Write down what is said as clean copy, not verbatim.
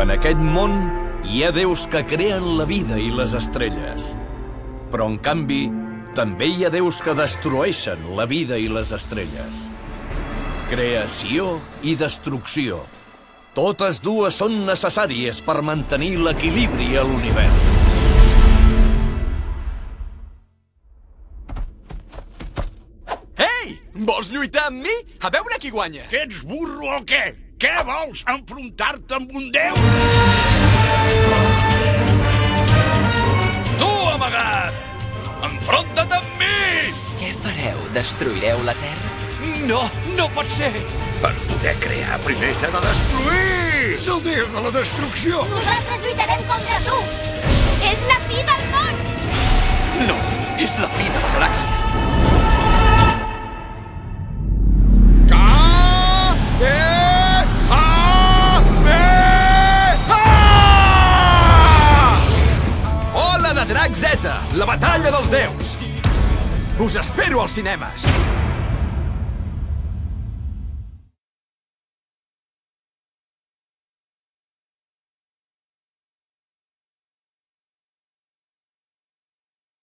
En aquest món hi ha déus que creen la vida i les estrelles. Però, en canvi, també hi ha déus que destrueixen la vida i les estrelles. Creació i destrucció. Totes dues són necessàries per mantenir l'equilibri a l'univers. Ei! Vols lluitar amb mi? A veure qui guanya! Que ets burro o què? Què vols? Enfrontar-te amb un déu? Tu, amagat! Enfronta't amb mi! Què fareu? Destruireu la Terra? No, no pot ser! Per poder crear, primer s'ha de destruir! És el déu de la destrucció! Nosaltres lluitarem contra tu! És la fi del món! No, és la fi de la galàxia. Ola de Drac Z, la batalla dels déus! Us espero als cinemes!